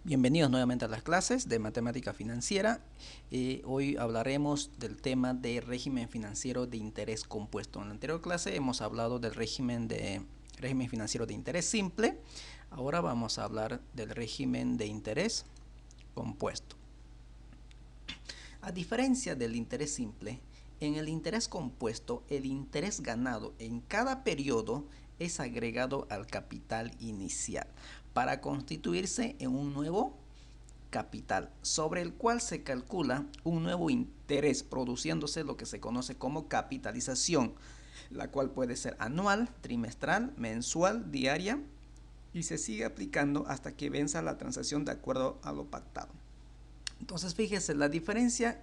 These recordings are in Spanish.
Bienvenidos nuevamente a las clases de matemática financiera. Hoy hablaremos del tema de régimen financiero de interés compuesto. En la anterior clase hemos hablado del régimen financiero de interés simple. Ahora vamos a hablar del régimen de interés compuesto. A diferencia del interés simple, en el interés compuesto, el interés ganado en cada periodo es agregado al capital inicial para constituirse en un nuevo capital, sobre el cual se calcula un nuevo interés, produciéndose lo que se conoce como capitalización, la cual puede ser anual, trimestral, mensual, diaria, y se sigue aplicando hasta que venza la transacción de acuerdo a lo pactado. Entonces, fíjese, la diferencia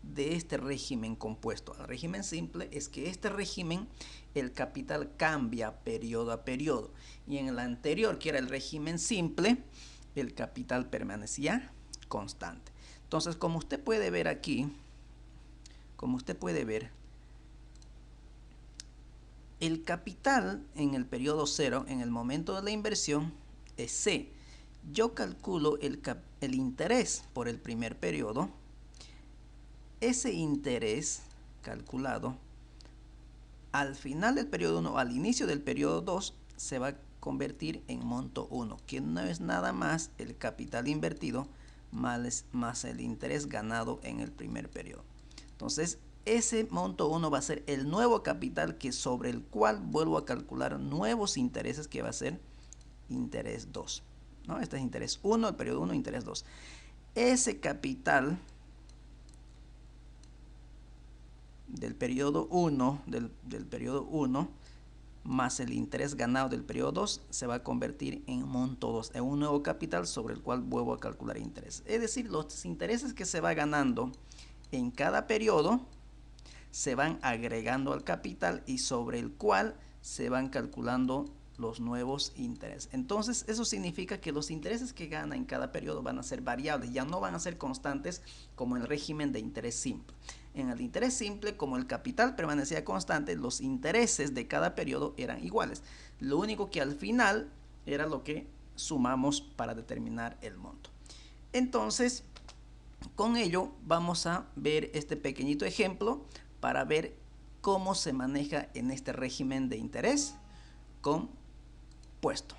de este régimen compuesto al régimen simple es que este régimen el capital cambia periodo a periodo, y en el anterior, que era el régimen simple, el capital permanecía constante. Entonces, como usted puede ver aquí, el capital en el periodo 0, en el momento de la inversión, es C. Yo calculo el interés por el primer periodo. Ese interés calculado al final del periodo 1, al inicio del periodo 2, se va a convertir en monto 1, que no es nada más el capital invertido más el interés ganado en el primer periodo. Entonces, ese monto 1 va a ser el nuevo capital sobre el cual vuelvo a calcular nuevos intereses, que va a ser interés 2. ¿No? Este es interés 1, el periodo 1, interés 2. Ese capital del periodo 1, del periodo 1, más el interés ganado del periodo 2, se va a convertir en monto 2, en un nuevo capital sobre el cual vuelvo a calcular interés. Es decir, los intereses que se va ganando en cada periodo se van agregando al capital y sobre el cual se van calculando los nuevos intereses. Entonces, eso significa que los intereses que gana en cada periodo van a ser variables, ya no van a ser constantes como en el régimen de interés simple. En el interés simple, como el capital permanecía constante, los intereses de cada periodo eran iguales. Lo único que al final era lo que sumamos para determinar el monto. Entonces, con ello vamos a ver este pequeñito ejemplo para ver cómo se maneja en este régimen de interés compuesto.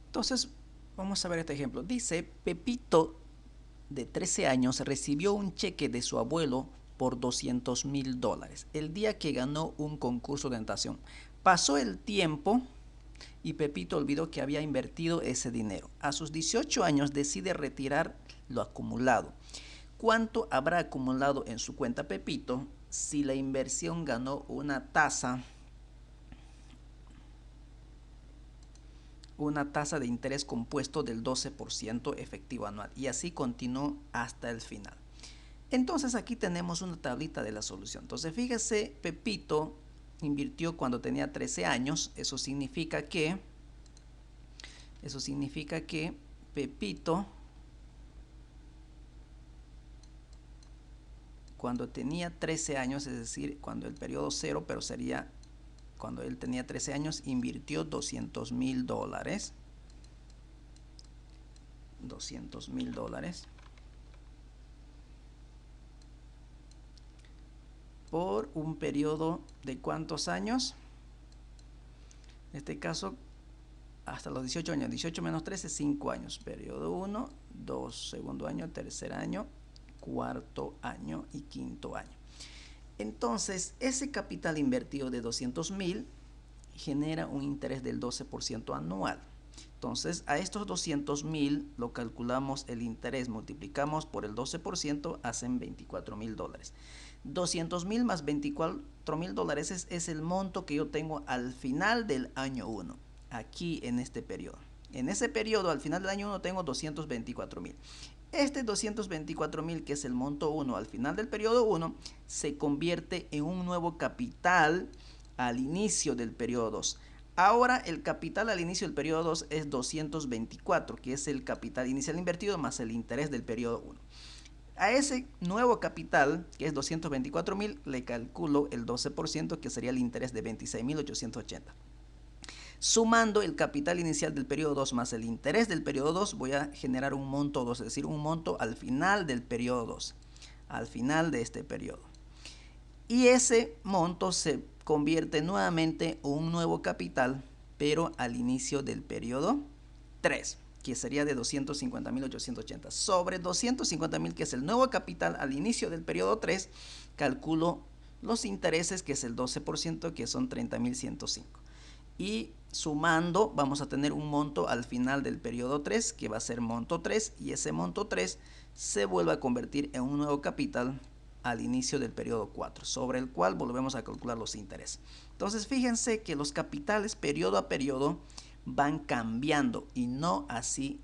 Entonces, vamos a ver este ejemplo. Dice, Pepito, de 13 años, recibió un cheque de su abuelo por $200,000 el día que ganó un concurso de natación. Pasó el tiempo y Pepito olvidó que había invertido ese dinero. A sus 18 años decide retirar lo acumulado. ¿Cuánto habrá acumulado en su cuenta Pepito si la inversión ganó una tasa de interés compuesto del 12% efectivo anual? Y así continuó hasta el final. Entonces aquí tenemos una tablita de la solución. Entonces fíjese, Pepito invirtió cuando tenía 13 años. Eso significa que Pepito, cuando tenía 13 años, es decir, cuando el periodo 0, pero sería cuando él tenía 13 años, invirtió $200,000. $200,000 por un periodo de ¿cuántos años? En este caso, hasta los 18 años. 18 menos 13, 5 años. Periodo 1, 2, segundo año, tercer año, cuarto año y quinto año. Entonces, ese capital invertido de 200,000 genera un interés del 12% anual. Entonces, a estos 200,000 lo calculamos el interés, multiplicamos por el 12%, hacen $24,000. 200,000 más $24,000 es el monto que yo tengo al final del año 1, aquí en este periodo. En ese periodo, al final del año 1, tengo 224,000. Este 224,000, que es el monto 1 al final del periodo 1, se convierte en un nuevo capital al inicio del periodo 2. Ahora el capital al inicio del periodo 2 es 224, que es el capital inicial invertido más el interés del periodo 1. A ese nuevo capital, que es 224,000, le calculo el 12%, que sería el interés de 26,880. Sumando el capital inicial del periodo 2 más el interés del periodo 2, voy a generar un monto 2, es decir, un monto al final del periodo 2, al final de este periodo. Y ese monto se convierte nuevamente en un nuevo capital, pero al inicio del periodo 3, que sería de 250.880. Sobre 250.000, que es el nuevo capital al inicio del periodo 3, calculo los intereses, que es el 12%, que son 30.105. Y sumando vamos a tener un monto al final del periodo 3, que va a ser monto 3, y ese monto 3 se vuelve a convertir en un nuevo capital al inicio del periodo 4, sobre el cual volvemos a calcular los intereses. Entonces fíjense que los capitales periodo a periodo van cambiando, y no así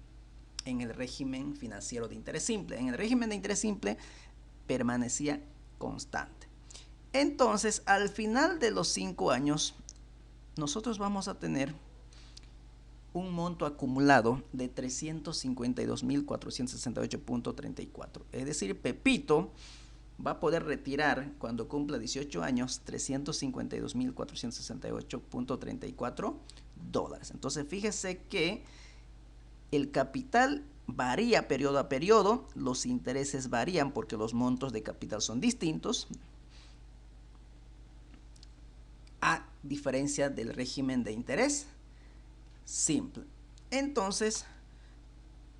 en el régimen financiero de interés simple. En el régimen de interés simple permanecía constante. Entonces, al final de los 5 años, nosotros vamos a tener un monto acumulado de 352.468.34. Es decir, Pepito va a poder retirar cuando cumpla 18 años 352.468.34 dólares. Entonces fíjese que el capital varía periodo a periodo, los intereses varían porque los montos de capital son distintos, a diferencia del régimen de interés simple. Entonces,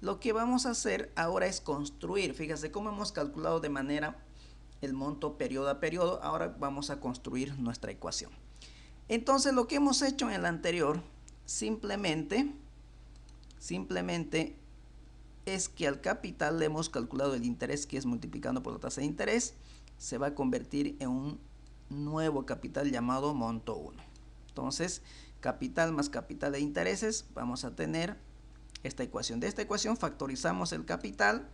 lo que vamos a hacer ahora es construir. Fíjese cómo hemos calculado de manera el monto periodo a periodo. Ahora vamos a construir nuestra ecuación. Entonces, lo que hemos hecho en el anterior simplemente es que al capital le hemos calculado el interés, que es multiplicando por la tasa de interés, se va a convertir en un nuevo capital llamado monto 1. Entonces, capital más capital de intereses, vamos a tener esta ecuación. De esta ecuación factorizamos el capital,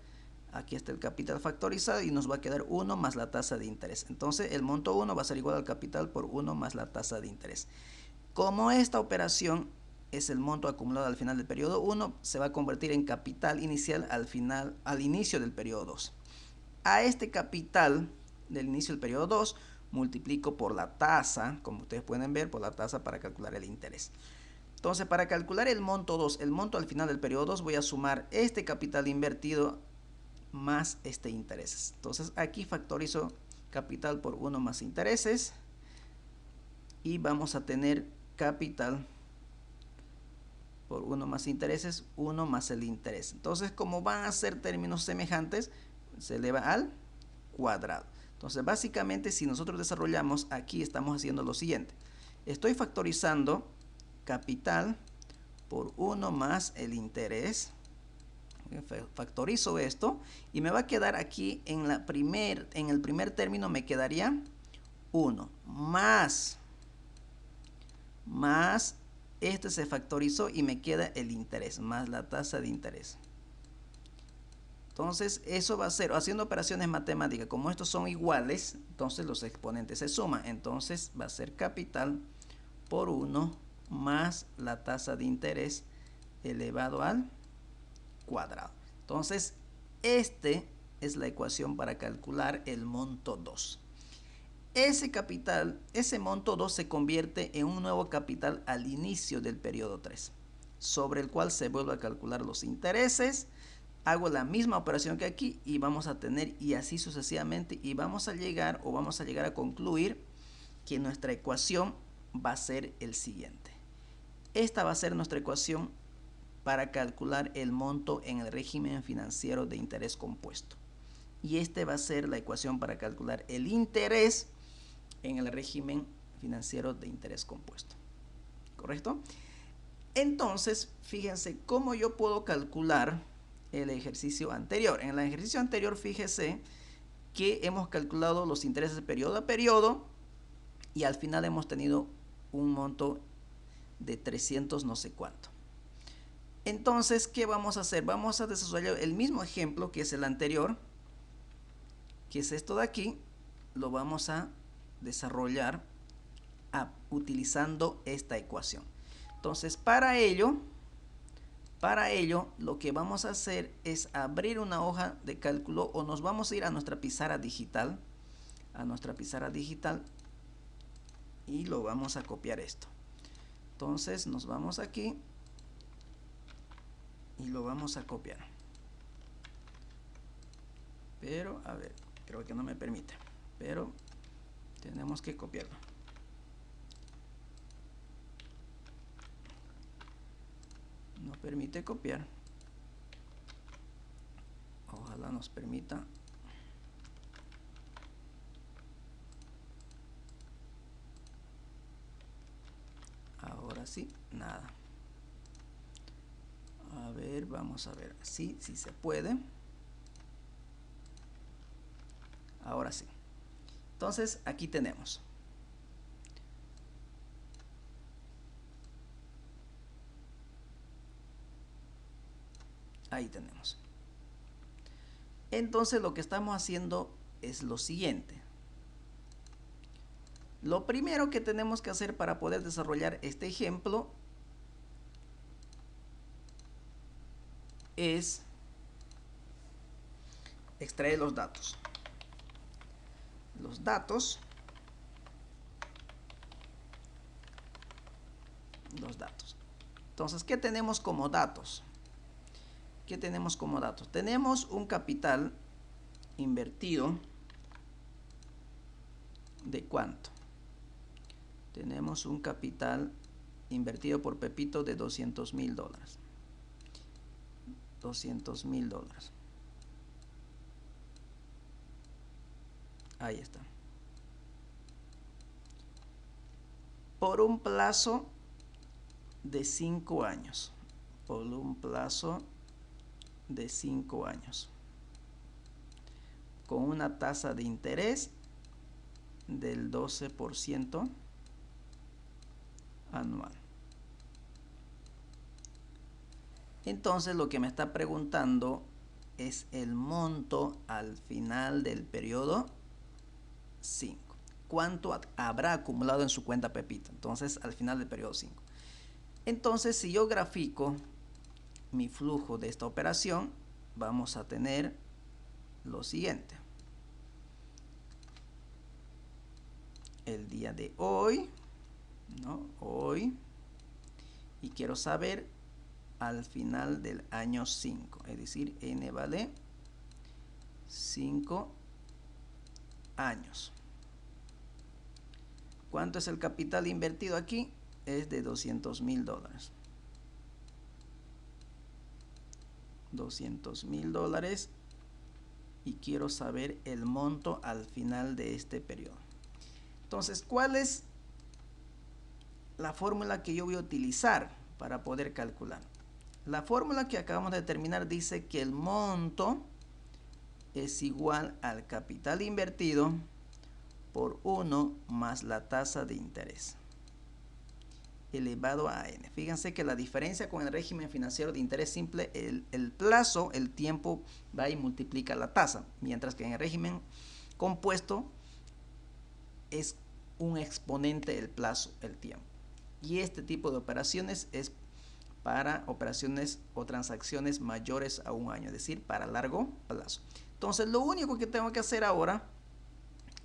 aquí está el capital factorizado, y nos va a quedar 1 más la tasa de interés. Entonces el monto 1 va a ser igual al capital por 1 más la tasa de interés. Como esta operación es el monto acumulado al final del periodo 1, se va a convertir en capital inicial al inicio del periodo 2. A este capital del inicio del periodo 2 multiplico por la tasa, como ustedes pueden ver, por la tasa para calcular el interés. Entonces, para calcular el monto 2, el monto al final del periodo 2, voy a sumar este capital invertido más este intereses. Entonces, aquí factorizo capital por 1 más intereses, y vamos a tener capital por 1 más intereses, 1 más el interés. Entonces, como van a ser términos semejantes, se eleva al cuadrado. Entonces, básicamente, si nosotros desarrollamos, aquí estamos haciendo lo siguiente. Estoy factorizando capital por 1 más el interés. Factorizo esto y me va a quedar aquí en el primer término me quedaría 1 más este se factorizó y me queda el interés más la tasa de interés. Entonces eso va a ser, haciendo operaciones matemáticas, como estos son iguales, entonces los exponentes se suman. Entonces va a ser capital por 1 más la tasa de interés elevado al cuadrado. Entonces, este es la ecuación para calcular el monto 2. Ese capital, ese monto 2 se convierte en un nuevo capital al inicio del periodo 3, sobre el cual se vuelve a calcular los intereses. Hago la misma operación que aquí y vamos a tener, y así sucesivamente, y vamos a llegar a concluir que nuestra ecuación va a ser el siguiente. Esta va a ser nuestra ecuación para calcular el monto en el régimen financiero de interés compuesto. Y este va a ser la ecuación para calcular el interés en el régimen financiero de interés compuesto. ¿Correcto? Entonces, fíjense cómo yo puedo calcular el ejercicio anterior. En el ejercicio anterior, fíjese que hemos calculado los intereses periodo a periodo y al final hemos tenido un monto de 300 no sé cuánto. Entonces, ¿qué vamos a hacer? Vamos a desarrollar el mismo ejemplo que es el anterior, que es esto de aquí. Lo vamos a desarrollar utilizando esta ecuación. Entonces, para ello lo que vamos a hacer es abrir una hoja de cálculo, o nos vamos a ir a nuestra pizarra digital, y lo vamos a copiar esto. Entonces nos vamos aquí y lo vamos a copiar. Pero, a ver, creo que no me permite. Pero tenemos que copiarlo. No permite copiar. Ojalá nos permita. Ahora sí, nada. A ver, vamos a ver. Sí, sí se puede. Ahora sí. Entonces, aquí tenemos. Ahí tenemos. Entonces, lo que estamos haciendo es lo siguiente. Lo primero que tenemos que hacer para poder desarrollar este ejemplo es extraer los datos. Los datos. Entonces, ¿qué tenemos como datos? ¿Qué tenemos como datos? Tenemos un capital invertido de ¿cuánto? Tenemos un capital invertido por Pepito de $200,000. $200,000. Ahí está. Por un plazo de 5 años. Por un plazo de 5 años. Con una tasa de interés del 12% anual. Entonces lo que me está preguntando es el monto al final del periodo 5. ¿Cuánto habrá acumulado en su cuenta Pepito? Entonces al final del periodo 5. Entonces si yo grafico mi flujo de esta operación, vamos a tener lo siguiente. El día de hoy, ¿no? Hoy, y quiero saber al final del año 5, es decir, n vale 5 años. ¿Cuánto es el capital invertido aquí? Es de $200,000. $200,000 y quiero saber el monto al final de este periodo. Entonces, ¿cuál es la fórmula que yo voy a utilizar para poder calcular? La fórmula que acabamos de determinar dice que el monto es igual al capital invertido por 1 más la tasa de interés elevado a n. Fíjense que la diferencia con el régimen financiero de interés simple, el plazo, el tiempo va y multiplica la tasa, mientras que en el régimen compuesto es un exponente del plazo, el tiempo. Y este tipo de operaciones es para operaciones o transacciones mayores a un año, es decir, para largo plazo. Entonces, lo único que tengo que hacer ahora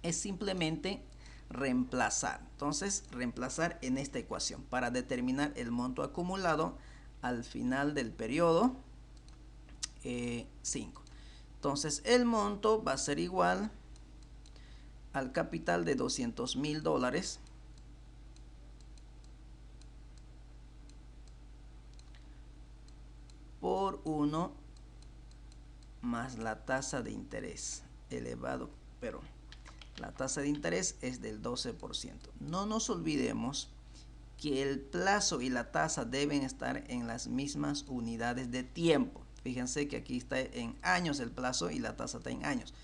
es simplemente reemplazar. Entonces, reemplazar en esta ecuación para determinar el monto acumulado al final del periodo 5. Entonces, el monto va a ser igual al capital de $200,000 por 1 más la tasa de interés elevado, pero la tasa de interés es del 12%. No nos olvidemos que el plazo y la tasa deben estar en las mismas unidades de tiempo. Fíjense que aquí está en años el plazo y la tasa está en años.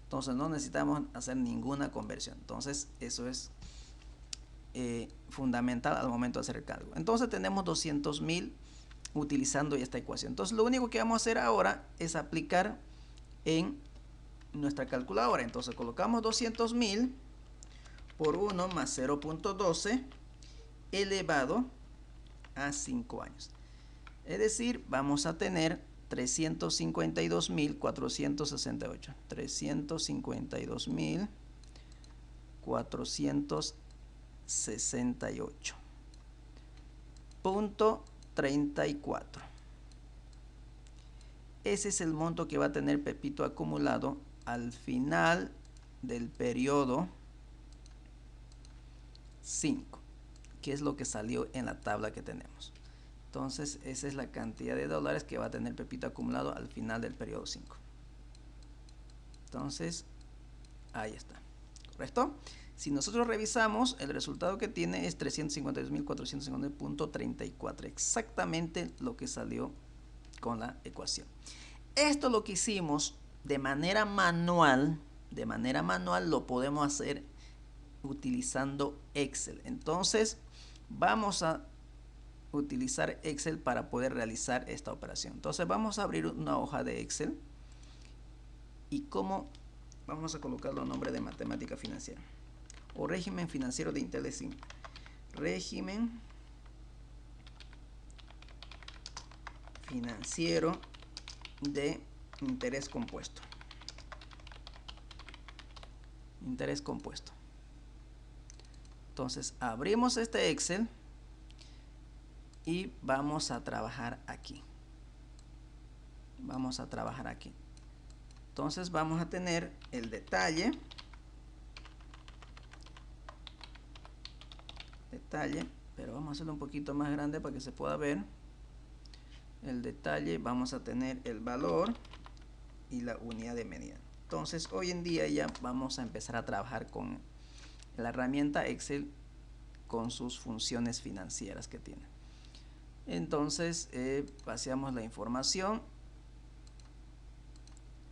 Entonces no necesitamos hacer ninguna conversión. Entonces eso es fundamental al momento de hacer el cálculo. Entonces tenemos 200,000 utilizando esta ecuación. Entonces lo único que vamos a hacer ahora es aplicar en nuestra calculadora. Entonces colocamos 200,000 por 1 más 0.12 elevado a 5 años. Es decir, vamos a tener 352,468. 352,468. punto 34. Ese es el monto que va a tener Pepito acumulado al final del periodo 5, que es lo que salió en la tabla que tenemos. Entonces esa es la cantidad de dólares que va a tener Pepito acumulado al final del periodo 5. Entonces ahí está, ¿correcto? Si nosotros revisamos, el resultado que tiene es 352.450.34, exactamente lo que salió con la ecuación. Esto lo que hicimos de manera manual lo podemos hacer utilizando Excel. Entonces vamos a utilizar Excel para poder realizar esta operación. Entonces vamos a abrir una hoja de Excel y vamos a colocarlo a nombre de matemática financiera o régimen financiero de interés simple. Régimen financiero de interés compuesto. Interés compuesto. Entonces abrimos este Excel y vamos a trabajar aquí. Vamos a trabajar aquí. Entonces vamos a tener el detalle, pero vamos a hacerlo un poquito más grande para que se pueda ver. El detalle, vamos a tener el valor y la unidad de medida. Entonces hoy en día ya vamos a empezar a trabajar con la herramienta Excel con sus funciones financieras que tiene. Entonces paseamos la información.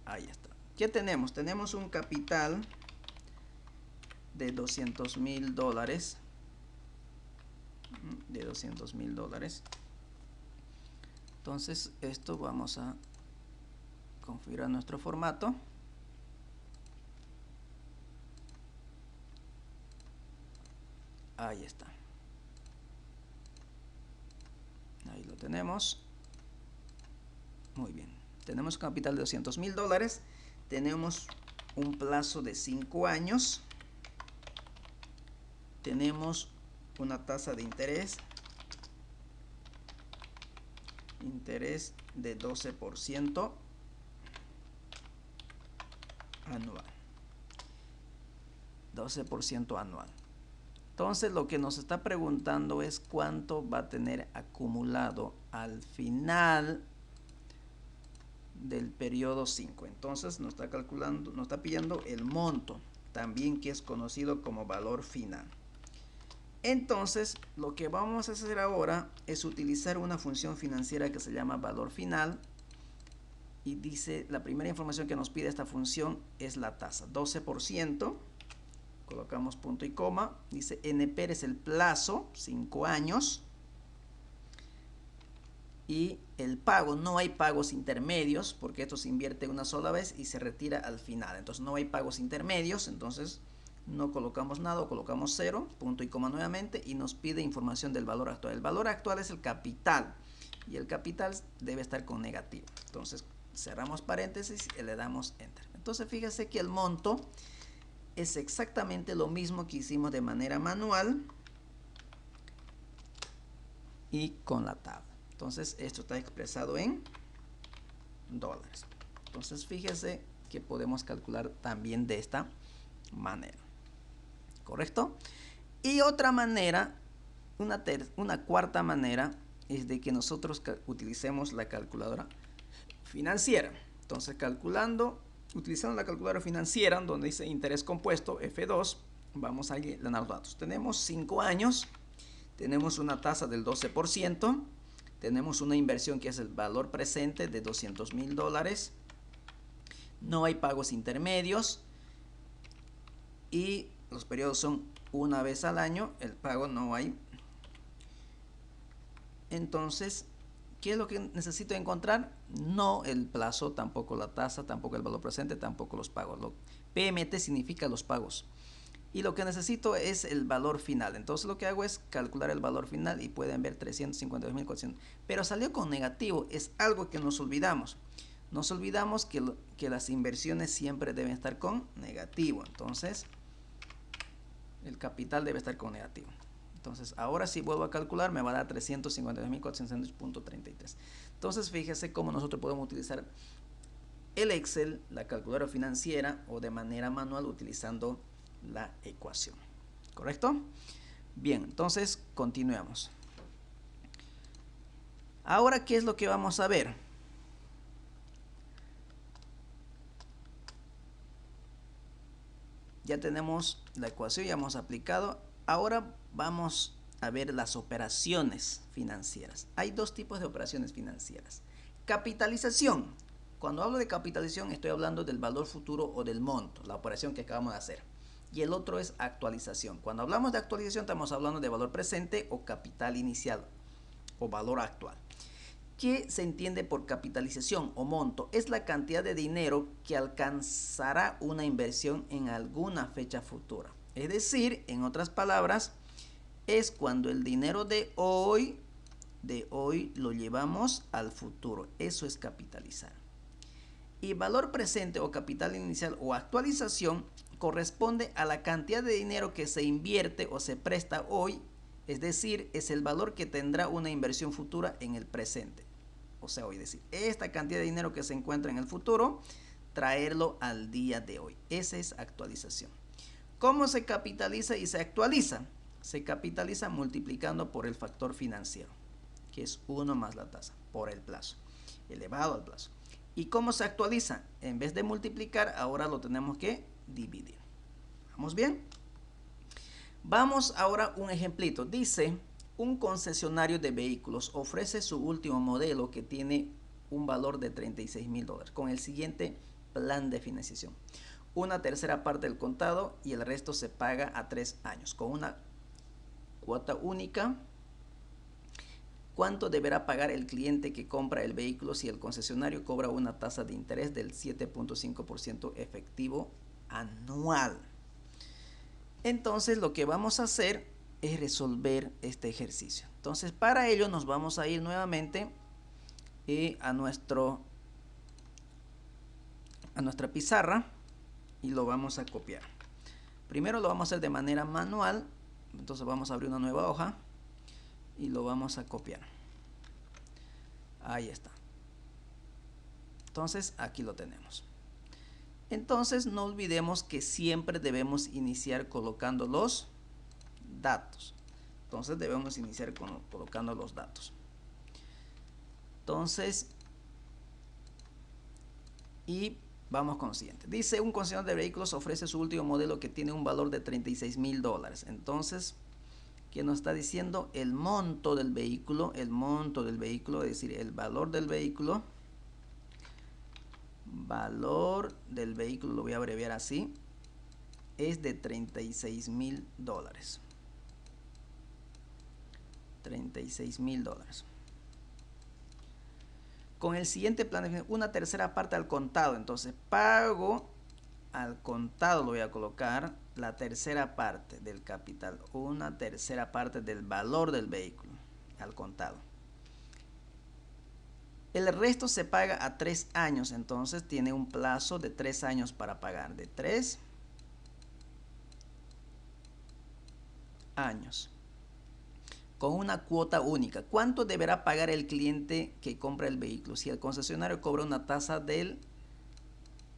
Ahí está. ¿Qué tenemos? Tenemos un capital de $200,000. De $200,000. Entonces esto vamos a configurar nuestro formato. Ahí está. Ahí lo tenemos. Muy bien. Tenemos un capital de $200,000. Tenemos un plazo de 5 años. Tenemos una tasa de interés de 12% anual. 12% anual. Entonces lo que nos está preguntando es cuánto va a tener acumulado al final del periodo 5. Entonces nos está calculando, nos está pidiendo el monto, también que es conocido como valor final. Entonces lo que vamos a hacer ahora es utilizar una función financiera que se llama valor final. Y dice, la primera información que nos pide esta función es la tasa, 12%. Colocamos punto y coma. Dice NP es el plazo, 5 años. Y el pago, no hay pagos intermedios, porque esto se invierte una sola vez y se retira al final. Entonces no hay pagos intermedios, entonces no colocamos nada, o colocamos 0, punto y coma nuevamente, y nos pide información del valor actual. El valor actual es el capital, y el capital debe estar con negativo. Entonces cerramos paréntesis y le damos enter. Entonces fíjese que el monto es exactamente lo mismo que hicimos de manera manual y con la tabla. Entonces esto está expresado en dólares. Entonces fíjese que podemos calcular también de esta manera. ¿Correcto? Y otra manera, una cuarta manera, es de que nosotros utilicemos la calculadora financiera. Entonces utilizando la calculadora financiera, donde dice interés compuesto, F2, vamos a llenar los datos. Tenemos 5 años, tenemos una tasa del 12%, tenemos una inversión que es el valor presente de $200,000, no hay pagos intermedios y los periodos son una vez al año, el pago no hay. Entonces, ¿qué es lo que necesito encontrar? No el plazo, tampoco la tasa, tampoco el valor presente, tampoco los pagos. PMT significa los pagos. Y lo que necesito es el valor final. Entonces lo que hago es calcular el valor final y pueden ver 352.400. Pero salió con negativo, es algo que nos olvidamos. Nos olvidamos que las inversiones siempre deben estar con negativo. Entonces el capital debe estar con negativo. Entonces, ahora si vuelvo a calcular, me va a dar 352.400.33. Entonces, fíjese cómo nosotros podemos utilizar el Excel, la calculadora financiera, o de manera manual utilizando la ecuación. ¿Correcto? Bien, entonces continuemos. Ahora, ¿qué es lo que vamos a ver? Ya tenemos la ecuación, ya hemos aplicado. Ahora vamos a ver las operaciones financieras. Hay dos tipos de operaciones financieras. Capitalización. Cuando hablo de capitalización estoy hablando del valor futuro o del monto, la operación que acabamos de hacer. Y el otro es actualización. Cuando hablamos de actualización estamos hablando de valor presente o capital inicial o valor actual. ¿Qué se entiende por capitalización o monto? Es la cantidad de dinero que alcanzará una inversión en alguna fecha futura. Es decir, en otras palabras, es cuando el dinero de hoy lo llevamos al futuro. Eso es capitalizar. Y valor presente o capital inicial o actualización corresponde a la cantidad de dinero que se invierte o se presta hoy, es decir, es el valor que tendrá una inversión futura en el presente. O sea, hoy decir, esta cantidad de dinero que se encuentra en el futuro, traerlo al día de hoy. Esa es actualización. ¿Cómo se capitaliza y se actualiza? Se capitaliza multiplicando por el factor financiero, que es 1 más la tasa, por el plazo, elevado al plazo. ¿Y cómo se actualiza? En vez de multiplicar, ahora lo tenemos que dividir. ¿Vamos bien? Vamos ahora a un ejemplito. Dice, un concesionario de vehículos ofrece su último modelo que tiene un valor de $36,000 con el siguiente plan de financiación. Una tercera parte del contado y el resto se paga a 3 años con una cuota única. ¿Cuánto deberá pagar el cliente que compra el vehículo si el concesionario cobra una tasa de interés del 7.5% efectivo anual? Entonces lo que vamos a hacer es resolver este ejercicio. Entonces para ello nos vamos a ir nuevamente a nuestra pizarra y lo vamos a copiar. Primero lo vamos a hacer de manera manual. Entonces vamos a abrir una nueva hoja y lo vamos a copiar. Ahí está. Entonces aquí lo tenemos. Entonces no olvidemos que siempre debemos iniciar colocando los datos. Entonces debemos iniciar colocando los datos. Entonces, y vamos con lo siguiente. Dice, un concesionario de vehículos ofrece su último modelo que tiene un valor de $36,000. Entonces, ¿qué nos está diciendo? El monto del vehículo, es decir, el valor del vehículo. Valor del vehículo, lo voy a abreviar así, es de $36,000. $36,000. Con el siguiente plan de una tercera parte al contado. Entonces pago al contado, lo voy a colocar la tercera parte del capital, una tercera parte del valor del vehículo al contado. El resto se paga a 3 años, entonces tiene un plazo de 3 años para pagar, de 3 años. Con una cuota única. ¿Cuánto deberá pagar el cliente que compra el vehículo? Si el concesionario cobra una tasa del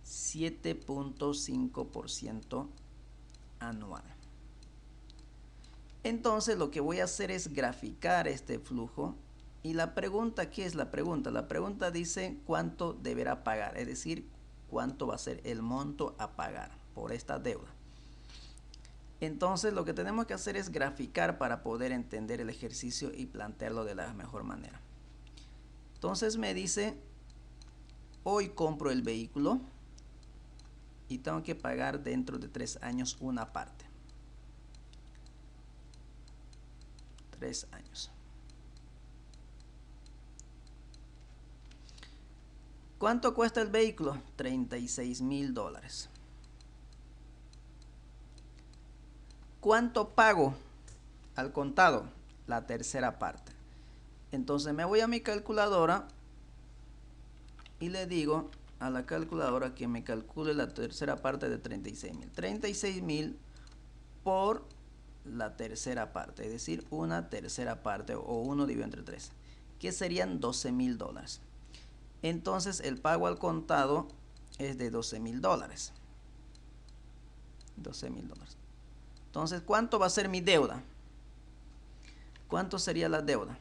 7.5% anual. Entonces lo que voy a hacer es graficar este flujo. Y la pregunta, ¿qué es la pregunta? La pregunta dice cuánto deberá pagar, es decir, cuánto va a ser el monto a pagar por esta deuda. Entonces lo que tenemos que hacer es graficar para poder entender el ejercicio y plantearlo de la mejor manera. Entonces me dice, hoy compro el vehículo y tengo que pagar dentro de 3 años una parte. 3 años. ¿Cuánto cuesta el vehículo? $36,000. ¿Cuánto pago al contado? La tercera parte. Entonces me voy a mi calculadora y le digo a la calculadora que me calcule la tercera parte de 36,000. 36,000 por la tercera parte, es decir, una tercera parte o 1 dividido entre 3, que serían $12,000. Entonces el pago al contado es de $12,000. $12,000. Entonces, ¿cuánto va a ser mi deuda? ¿Cuánto sería la deuda?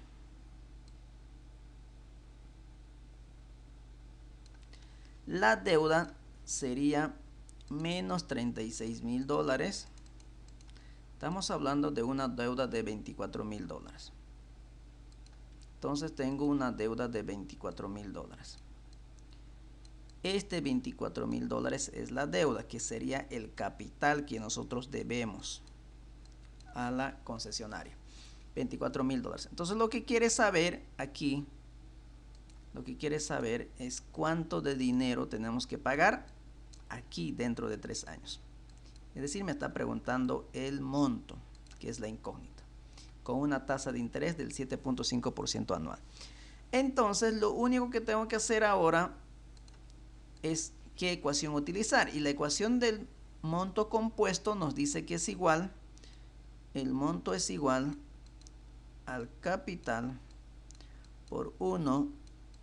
La deuda sería menos $36,000. Estamos hablando de una deuda de $24,000. Entonces tengo una deuda de $24,000. Este $24,000 es la deuda, que sería el capital que nosotros debemos a la concesionaria. $24,000. Entonces lo que quiere saber aquí, es cuánto de dinero tenemos que pagar aquí dentro de 3 años. Es decir, me está preguntando el monto, que es la incógnita, con una tasa de interés del 7.5% anual. Entonces lo único que tengo que hacer ahora es qué ecuación utilizar, y la ecuación del monto compuesto nos dice que es igual, el monto es igual al capital por 1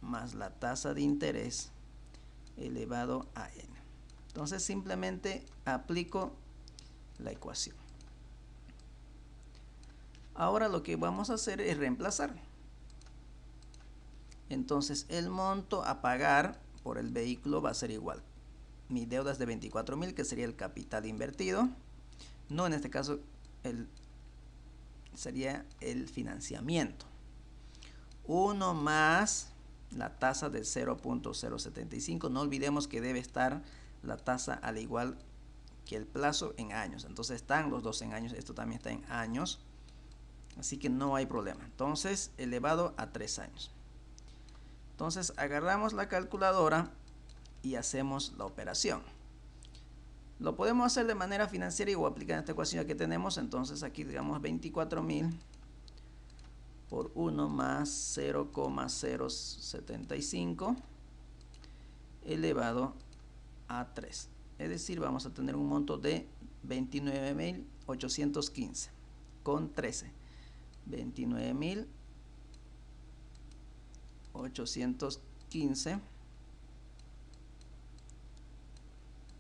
más la tasa de interés elevado a n. Entonces simplemente aplico la ecuación. Ahora lo que vamos a hacer es reemplazar. Entonces el monto a pagar por el vehículo va a ser igual. Mi deuda es de $24,000, que sería el capital invertido. No, en este caso sería el financiamiento. 1 más la tasa de 0.075. No olvidemos que debe estar la tasa al igual que el plazo en años. Entonces están los dos en años. Esto también está en años. Así que no hay problema. Entonces elevado a 3 años. Entonces agarramos la calculadora y hacemos la operación. Lo podemos hacer de manera financiera o aplicar esta ecuación que tenemos. Entonces aquí digamos 24,000 por 1 más 0,075 elevado a 3. Es decir, vamos a tener un monto de 29,815 con 13. 29,815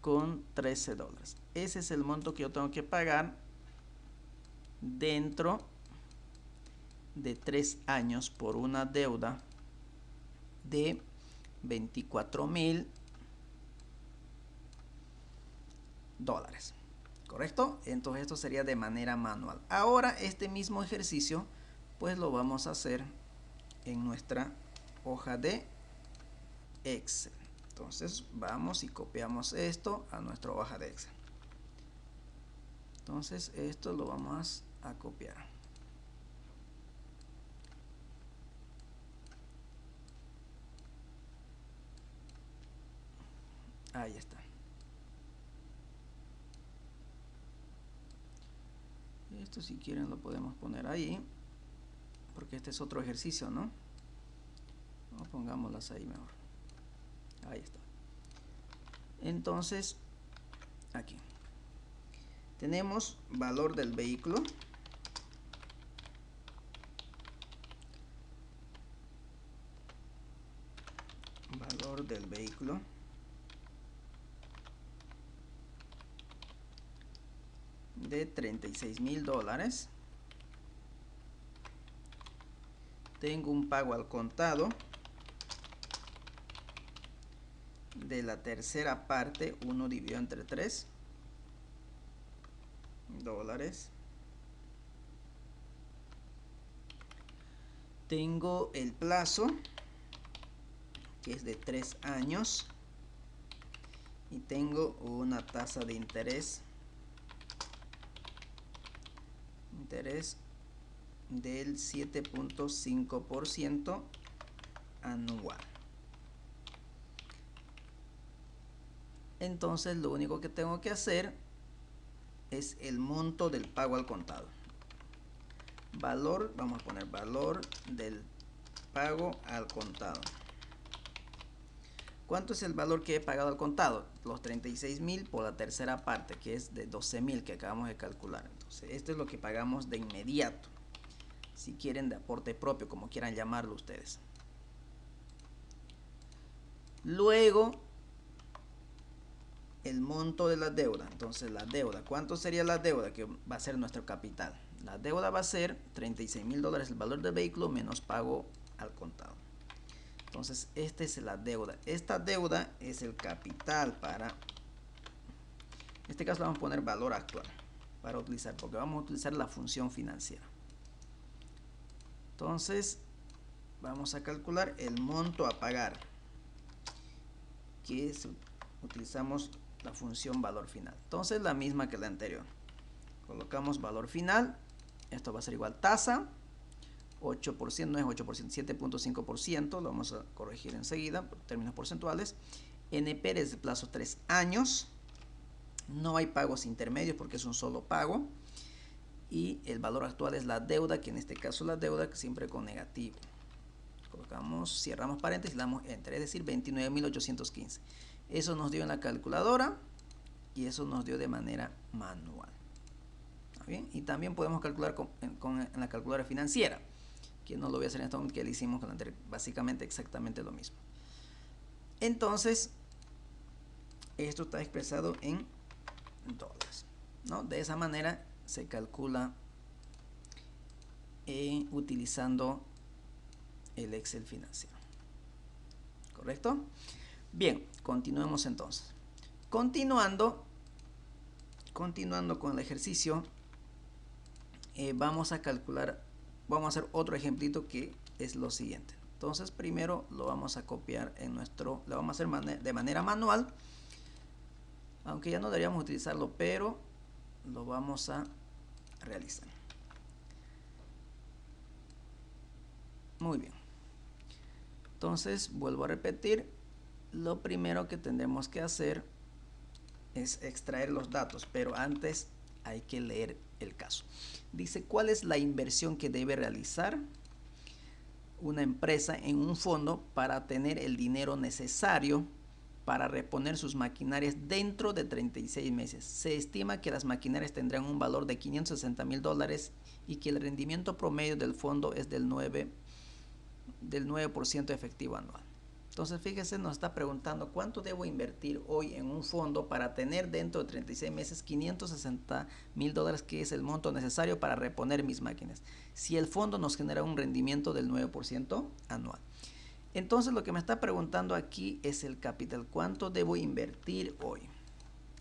con $13. Ese es el monto que yo tengo que pagar dentro de 3 años por una deuda de $24,000. ¿Correcto? Entonces esto sería de manera manual. Ahora este mismo ejercicio pues lo vamos a hacer en nuestra hoja de Excel. Entonces vamos y copiamos esto a nuestra hoja de Excel. Entonces esto lo vamos a copiar. Ahí está. Esto si quieren lo podemos poner ahí, porque este es otro ejercicio, ¿no? No, pongámoslas ahí mejor. Ahí está. Entonces, aquí tenemos valor del vehículo, de $36,000. Tengo un pago al contado de la tercera parte, 1 dividido entre 3 dólares. Tengo el plazo, que es de 3 años, y tengo una tasa de interés del 7.5% anual. Entonces lo único que tengo que hacer es el monto del pago al contado. Valor, vamos a poner valor del pago al contado. ¿Cuánto es el valor que he pagado al contado? Los 36,000 por la tercera parte, que es de 12,000 que acabamos de calcular. Entonces, esto es lo que pagamos de inmediato. Si quieren, de aporte propio, como quieran llamarlo ustedes. Luego, el monto de la deuda. Entonces, la deuda, ¿cuánto sería la deuda? Que va a ser nuestro capital. La deuda va a ser $36,000 el valor del vehículo menos pago al contado. Entonces, esta es la deuda. Esta deuda es el capital para... En este caso vamos a poner valor actual para utilizar, porque vamos a utilizar la función financiera. Entonces, vamos a calcular el monto a pagar, que es, utilizamos la función valor final. Entonces, la misma que la anterior. Colocamos valor final. Esto va a ser igual tasa. 8%, no es 8%, 7.5%. Lo vamos a corregir enseguida por términos porcentuales. NP es de plazo 3 años. No hay pagos intermedios porque es un solo pago. Y el valor actual es la deuda, que en este caso la deuda siempre con negativo. Colocamos, cerramos paréntesis y le damos enter, es decir, 29.815. Eso nos dio en la calculadora y eso nos dio de manera manual. ¿Está bien? Y también podemos calcular en la calculadora financiera, que no lo voy a hacer en este momento, que le hicimos con la anterior, básicamente exactamente lo mismo. Entonces, esto está expresado en dólares, ¿no? De esa manera se calcula utilizando el Excel financiero. ¿Correcto? Bien, continuemos entonces. Continuando con el ejercicio, vamos a calcular, vamos a hacer otro ejemplito que es lo siguiente. Entonces, primero lo vamos a copiar en nuestro, lo vamos a hacer de manera manual, aunque ya no deberíamos utilizarlo, pero lo vamos a realizar. Muy bien. Entonces, vuelvo a repetir, lo primero que tendremos que hacer es extraer los datos, pero antes hay que leer el caso. Dice, ¿cuál es la inversión que debe realizar una empresa en un fondo para tener el dinero necesario para reponer sus maquinarias dentro de 36 meses? Se estima que las maquinarias tendrán un valor de $560,000 y que el rendimiento promedio del fondo es del 9% efectivo anual. Entonces, fíjese, nos está preguntando cuánto debo invertir hoy en un fondo para tener dentro de 36 meses $560,000, que es el monto necesario para reponer mis máquinas, si el fondo nos genera un rendimiento del 9% anual. Entonces, lo que me está preguntando aquí es el capital. ¿Cuánto debo invertir hoy?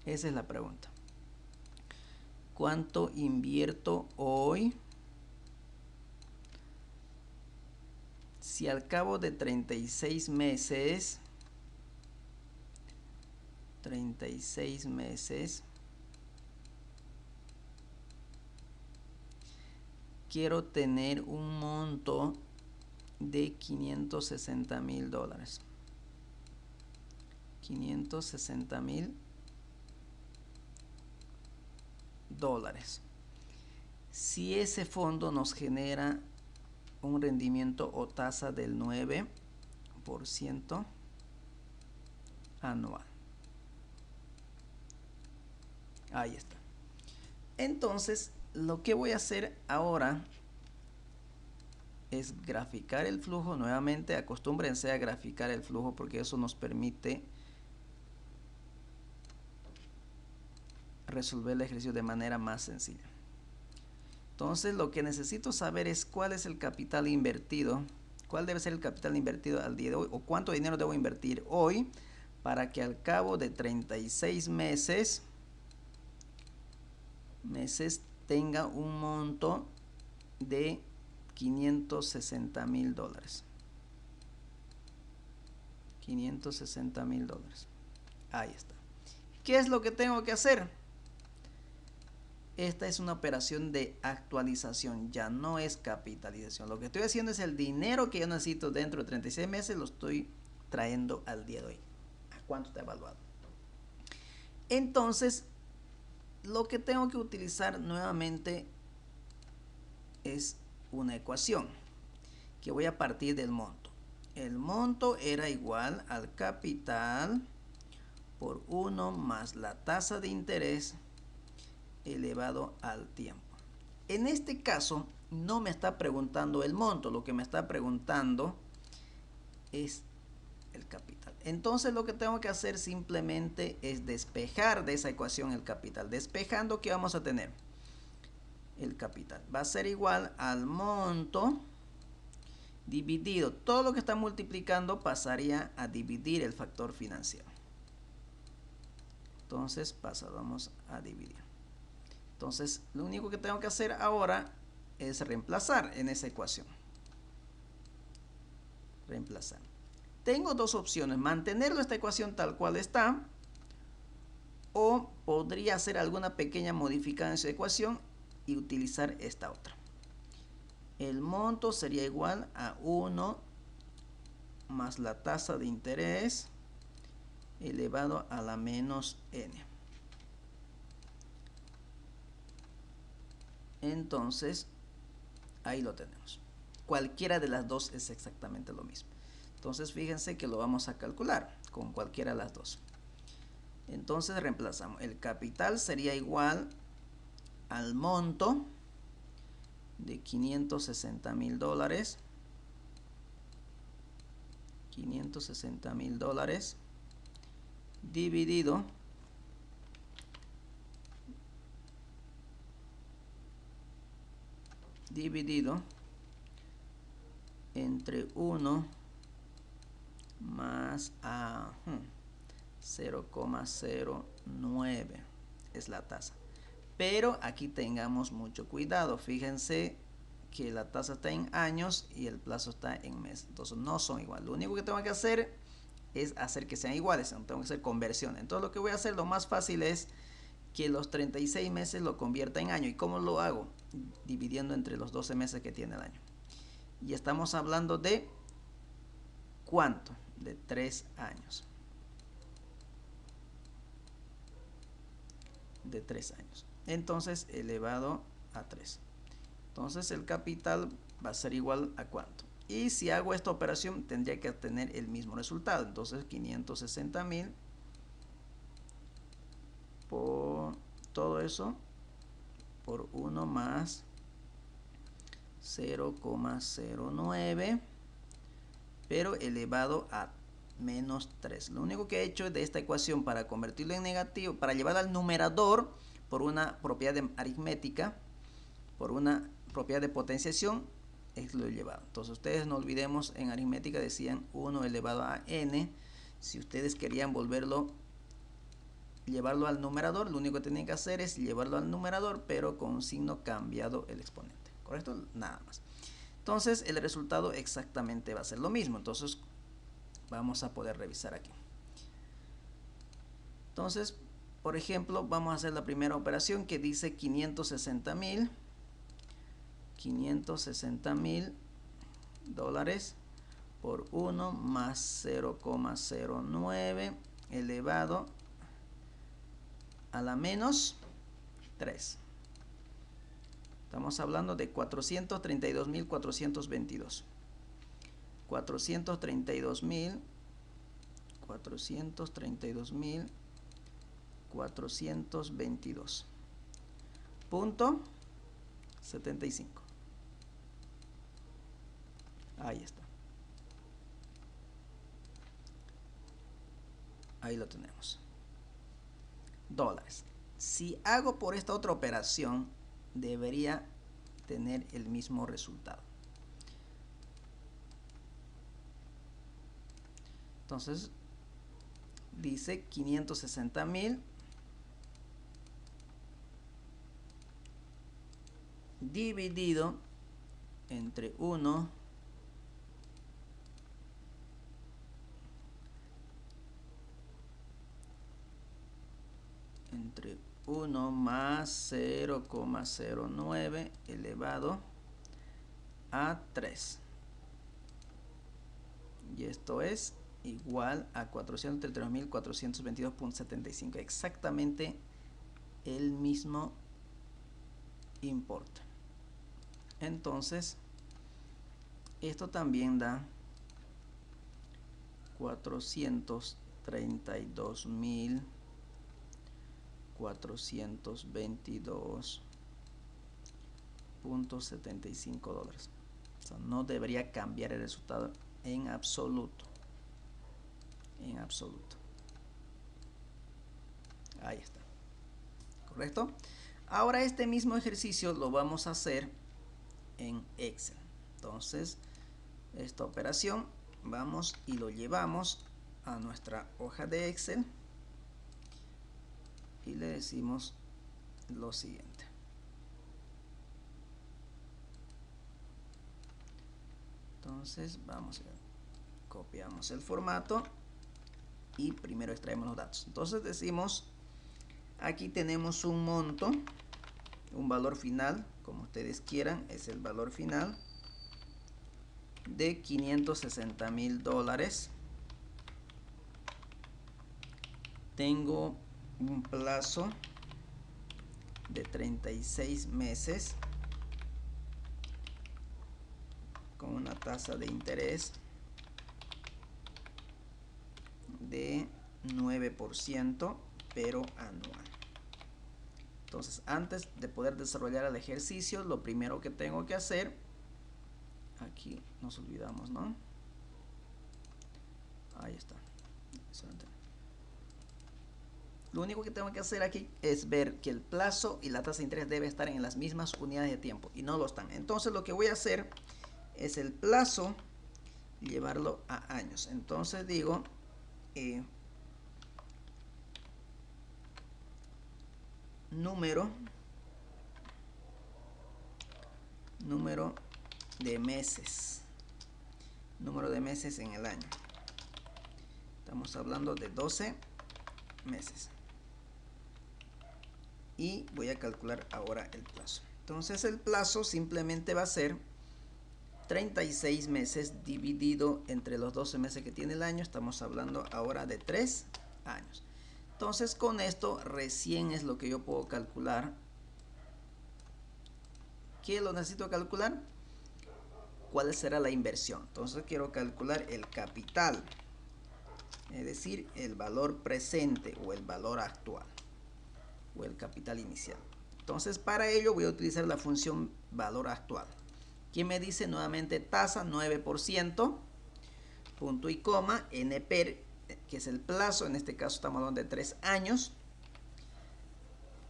Esa es la pregunta. ¿Cuánto invierto hoy? Si al cabo de 36 meses, quiero tener un monto de $560,000. $560,000. Si ese fondo nos genera un rendimiento o tasa del 9% anual. Ahí está. Entonces, lo que voy a hacer ahora es graficar el flujo. Nuevamente, acostúmbrense a graficar el flujo porque eso nos permite resolver el ejercicio de manera más sencilla. Entonces, lo que necesito saber es cuál es el capital invertido, cuál debe ser el capital invertido al día de hoy, o cuánto dinero debo invertir hoy para que al cabo de 36 meses tenga un monto de $560,000. $560,000. Ahí está. ¿Qué es lo que tengo que hacer? Esta es una operación de actualización, ya no es capitalización. Lo que estoy haciendo es el dinero que yo necesito dentro de 36 meses, lo estoy trayendo al día de hoy. ¿A cuánto está evaluado? Entonces, lo que tengo que utilizar nuevamente es una ecuación que voy a partir del monto. El monto era igual al capital por 1 más la tasa de interés elevado al tiempo. En este caso no me está preguntando el monto, lo que me está preguntando es el capital. Entonces lo que tengo que hacer simplemente es despejar de esa ecuación el capital. Despejando, ¿qué vamos a tener? El capital va a ser igual al monto dividido. Todo lo que está multiplicando pasaría a dividir el factor financiero. Entonces pasamos a dividir. Entonces lo único que tengo que hacer ahora es reemplazar en esa ecuación. Reemplazar. Tengo dos opciones: mantener esta ecuación tal cual está, o podría hacer alguna pequeña modificación en esa ecuación y utilizar esta otra. El monto sería igual a 1 más la tasa de interés elevado a la menos n. Entonces, ahí lo tenemos. Cualquiera de las dos es exactamente lo mismo. Entonces, fíjense que lo vamos a calcular con cualquiera de las dos. Entonces, reemplazamos. El capital sería igual al monto de $560,000. $560,000 dividido entre 1 más a 0,09 es la tasa. Pero aquí tengamos mucho cuidado. Fíjense que la tasa está en años y el plazo está en meses. Entonces no son iguales. Lo único que tengo que hacer es hacer que sean iguales. No tengo que hacer conversión. Entonces lo que voy a hacer, lo más fácil es que los 36 meses lo convierta en año. ¿Y cómo lo hago? Dividiendo entre los 12 meses que tiene el año. Y estamos hablando de ¿cuánto? De 3 años. De 3 años. Entonces elevado a 3. Entonces el capital va a ser igual a ¿cuánto? Y si hago esta operación tendría que tener el mismo resultado. Entonces 560,000 por todo eso por 1 más 0,09, pero elevado a menos 3. Lo único que he hecho de esta ecuación para convertirlo en negativo, para llevar al numerador por una propiedad aritmética, por una propiedad de potenciación, es lo he llevado. Entonces ustedes no olvidemos, en aritmética decían 1 elevado a n. Si ustedes querían llevarlo al numerador, lo único que tienen que hacer es llevarlo al numerador, pero con un signo cambiado el exponente. ¿Correcto? Nada más. Entonces el resultado exactamente va a ser lo mismo. Entonces vamos a poder revisar aquí. Entonces, por ejemplo, vamos a hacer la primera operación que dice 560,000 dólares por 1 más 0,09 elevado a la menos 3. Estamos hablando de 432,422. 432,422. Punto 75. Ahí está. Ahí lo tenemos. Dólares. Si hago por esta otra operación, debería tener el mismo resultado. Entonces, dice 560,000 dividido entre 1 más 0,09 elevado a 3. Y esto es igual a 432,422,75. Exactamente el mismo importe. Entonces, esto también da 432,422,75 $422.75. O sea, no debería cambiar el resultado en absoluto. En absoluto. Ahí está. ¿Correcto? Ahora este mismo ejercicio lo vamos a hacer en Excel. Entonces, esta operación vamos y lo llevamos a nuestra hoja de Excel y le decimos lo siguiente. Entonces vamos a ver, copiamos el formato y primero extraemos los datos. Entonces decimos, aquí tenemos un monto, un valor final, como ustedes quieran, es el valor final de $560.000. Tengo un plazo de 36 meses con una tasa de interés de 9%, pero anual. Entonces, antes de poder desarrollar el ejercicio, lo primero que tengo que hacer, aquí nos olvidamos, ¿no? Ahí está. Lo único que tengo que hacer aquí es ver que el plazo y la tasa de interés debe estar en las mismas unidades de tiempo y no lo están. Entonces, lo que voy a hacer es el plazo llevarlo a años. Entonces digo número de meses, número de meses en el año. Estamos hablando de 12 meses y voy a calcular ahora el plazo. Entonces el plazo simplemente va a ser 36 meses dividido entre los 12 meses que tiene el año. Estamos hablando ahora de 3 años. Entonces con esto recién es lo que yo puedo calcular. ¿Qué lo necesito calcular? ¿Cuál será la inversión? Entonces quiero calcular el capital, es decir, el valor presente o el valor actual o el capital inicial. Entonces para ello voy a utilizar la función valor actual, que me dice nuevamente tasa 9%, punto y coma, NPER, que es el plazo, en este caso estamos hablando de 3 años.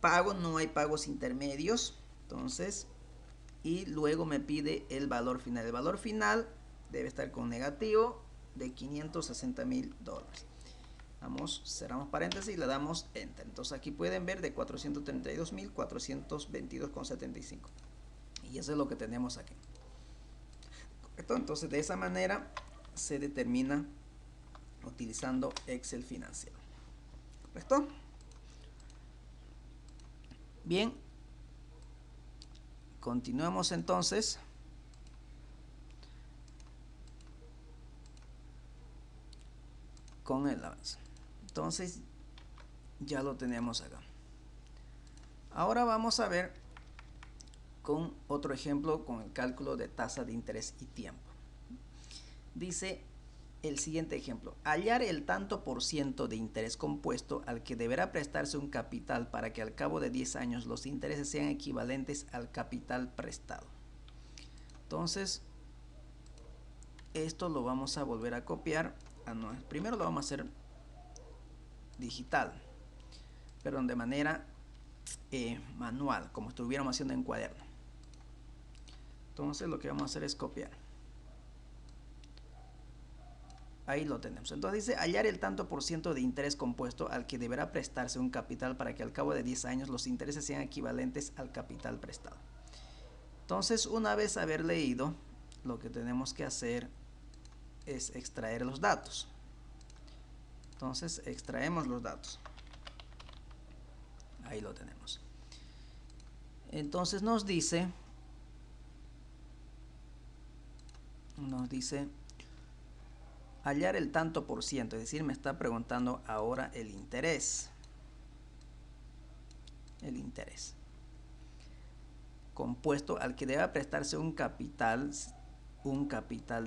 Pago, no hay pagos intermedios, entonces, y luego me pide el valor final. El valor final debe estar con negativo de $560.000. Vamos, cerramos paréntesis y le damos enter. Entonces aquí pueden ver de 432.422,75. Y eso es lo que tenemos aquí. ¿Correcto? Entonces de esa manera se determina utilizando Excel financiero. ¿Correcto? Bien. Continuamos entonces con el avance. Entonces ya lo tenemos acá. Ahora vamos a ver con otro ejemplo con el cálculo de tasa de interés y tiempo. Dice el siguiente ejemplo: hallar el tanto por ciento de interés compuesto al que deberá prestarse un capital para que al cabo de 10 años los intereses sean equivalentes al capital prestado. Entonces esto lo vamos a volver a copiar primero lo vamos a hacer digital, pero de manera manual, como estuviéramos haciendo en cuaderno. Entonces lo que vamos a hacer es copiar. Ahí lo tenemos. Entonces dice hallar el tanto por ciento de interés compuesto al que deberá prestarse un capital para que al cabo de 10 años los intereses sean equivalentes al capital prestado. Entonces, una vez haber leído, lo que tenemos que hacer es extraer los datos. Entonces extraemos los datos. Ahí lo tenemos. Entonces nos dice hallar el tanto por ciento, es decir, me está preguntando ahora el interés. El interés compuesto al que debe prestarse un capital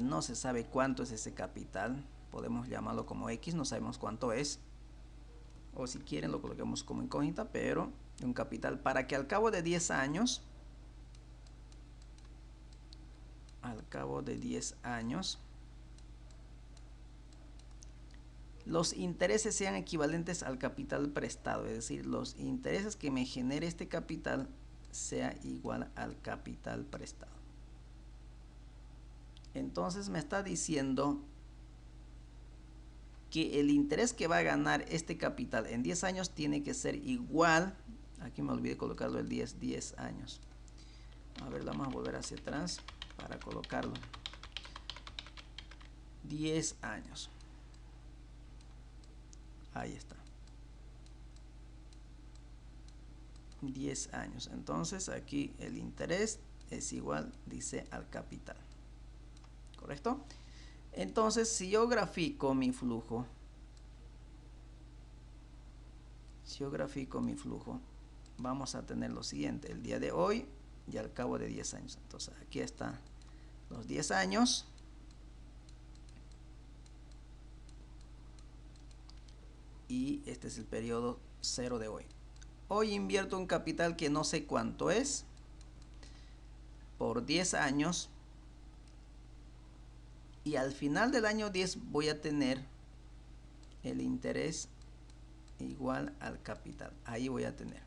no se sabe cuánto es ese capital, podemos llamarlo como X, no sabemos cuánto es. o si quieren lo coloquemos como incógnita, pero de un capital, para que al cabo de 10 años, los intereses sean equivalentes al capital prestado, es decir, los intereses que me genere este capital sea igual al capital prestado. Entonces me está diciendo que el interés que va a ganar este capital en 10 años tiene que ser igual, aquí me olvidé colocarlo el 10 años. A ver, vamos a volver hacia atrás para colocarlo. 10 años. Ahí está. 10 años. Entonces aquí el interés es igual, dice, al capital. ¿Correcto? Entonces, si yo grafico mi flujo, vamos a tener lo siguiente, el día de hoy y al cabo de 10 años. Entonces, aquí están los 10 años. Y este es el periodo 0 de hoy. Hoy invierto un capital que no sé cuánto es, por 10 años. Y al final del año 10 voy a tener el interés igual al capital. Ahí voy a tener.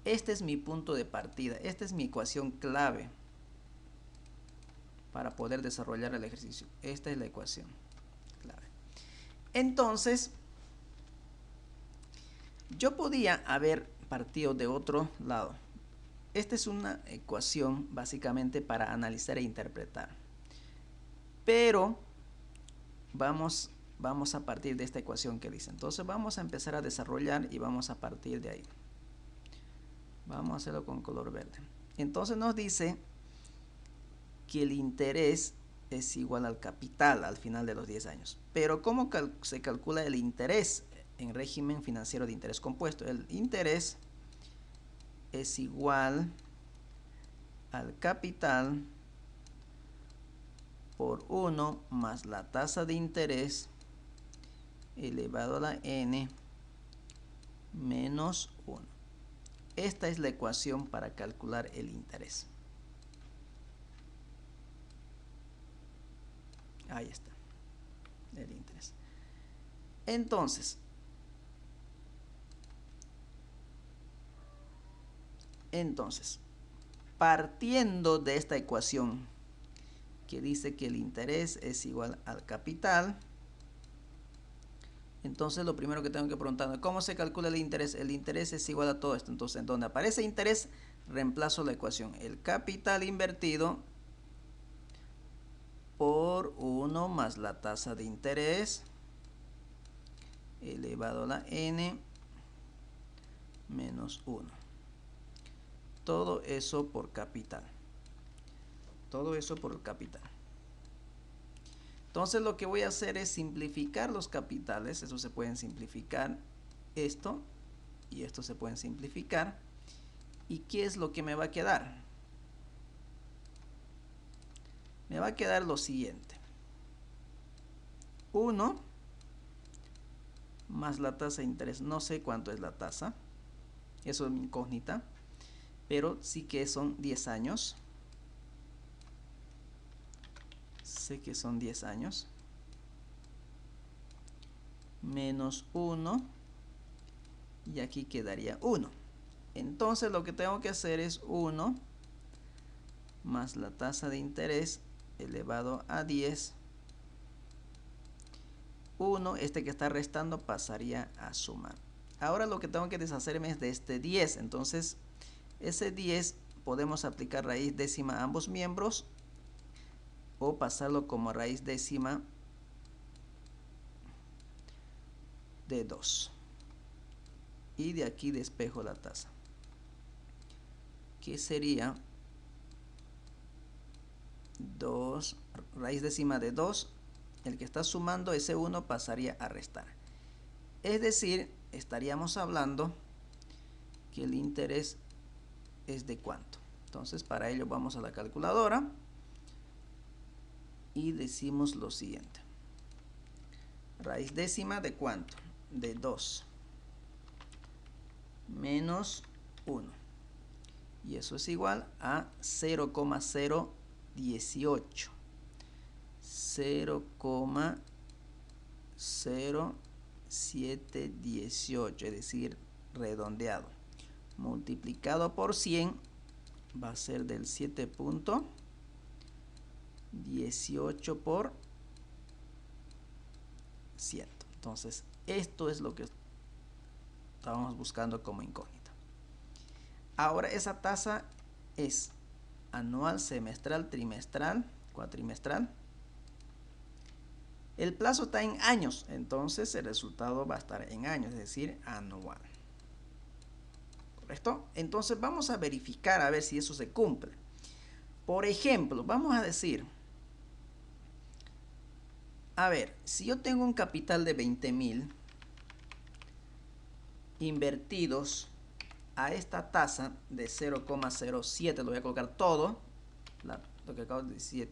Este es mi punto de partida. Esta es mi ecuación clave para poder desarrollar el ejercicio. Esta es la ecuación clave. Entonces, yo podía haber partido de otro lado. Esta es una ecuación básicamente para analizar e interpretar. Pero vamos a partir de esta ecuación que dice. Entonces vamos a empezar a desarrollar y vamos a partir de ahí. Vamos a hacerlo con color verde. Entonces nos dice que el interés es igual al capital al final de los 10 años. Pero ¿cómo se calcula el interés en régimen financiero de interés compuesto? El interés es igual al capital por 1 más la tasa de interés elevado a la n menos 1. Esta es la ecuación para calcular el interés. Ahí está, el interés. Entonces, partiendo de esta ecuación que dice que el interés es igual al capital, entonces lo primero que tengo que preguntar, ¿cómo se calcula el interés? El interés es igual a todo esto. Entonces, en donde aparece interés, reemplazo la ecuación. El capital invertido por 1 más la tasa de interés elevado a la n menos 1. Todo eso por capital. Todo eso por el capital. Entonces lo que voy a hacer es simplificar los capitales. Eso se pueden simplificar. Esto y esto se pueden simplificar. ¿Y qué es lo que me va a quedar? Me va a quedar lo siguiente. 1 más la tasa de interés. No sé cuánto es la tasa. Eso es mi incógnita. Pero sí que son 10 años. Sé que son 10 años. Menos 1. Y aquí quedaría 1. Entonces lo que tengo que hacer es 1 más la tasa de interés elevado a 10. 1, este que está restando pasaría a sumar. Ahora lo que tengo que deshacerme es de este 10. Entonces ese 10 podemos aplicar raíz décima a ambos miembros o pasarlo como raíz décima de 2. Y de aquí despejo la tasa, que sería 2, raíz décima de 2. El que está sumando, ese 1 pasaría a restar. Es decir, estaríamos hablando que el interés es de cuánto. Entonces para ello vamos a la calculadora y decimos lo siguiente. Raíz décima de cuánto. de 2 menos 1. Y eso es igual a 0,018. 0,0718, es decir, redondeado. Multiplicado por 100 va a ser del 7.18 por 100. Entonces, esto es lo que estábamos buscando como incógnita. Ahora esa tasa es anual, semestral, trimestral, cuatrimestral. El plazo está en años, entonces el resultado va a estar en años, es decir, anual. ¿Correcto? Entonces vamos a verificar a ver si eso se cumple. Por ejemplo, vamos a decir, a ver, si yo tengo un capital de 20,000 invertidos a esta tasa de 0,07, lo voy a colocar todo, lo que acabo de decir,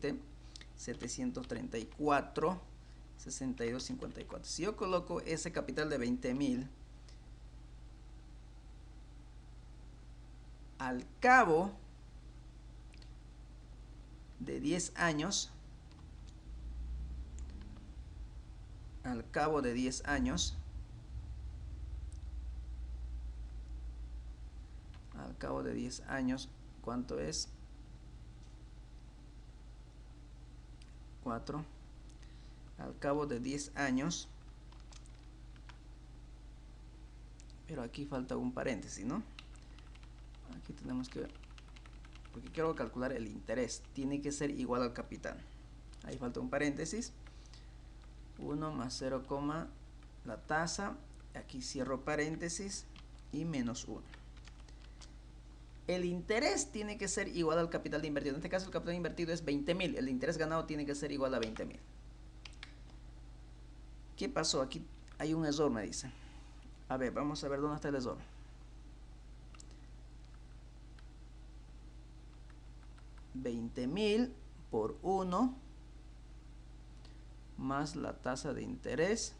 734, 62,54. Si yo coloco ese capital de 20,000, al cabo de 10 años, al cabo de 10 años, ¿cuánto es? 4. Al cabo de 10 años, pero aquí falta un paréntesis, ¿no? Aquí tenemos que, porque quiero calcular el interés, tiene que ser igual al capital. Ahí falta un paréntesis. 1 más 0, la tasa, aquí cierro paréntesis y menos 1. El interés tiene que ser igual al capital de invertido. En este caso el capital invertido es 20,000. El interés ganado tiene que ser igual a 20,000. ¿Qué pasó? Aquí hay un error, me dice. A ver, vamos a ver dónde está el error. $20,000 por 1 más la tasa de interés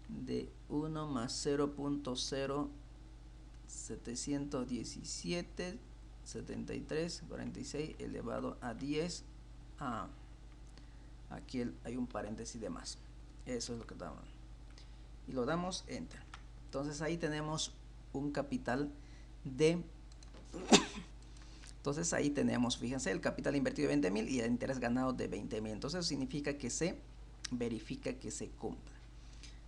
de 1 más 0.0717 73 46 elevado a 10 a aquí hay un paréntesis de más. Eso es lo que damos y lo damos enter. Entonces ahí tenemos un capital de entonces ahí tenemos, fíjense, el capital invertido de 20,000 y el interés ganado de 20,000. Entonces eso significa que se verifica que se cumple.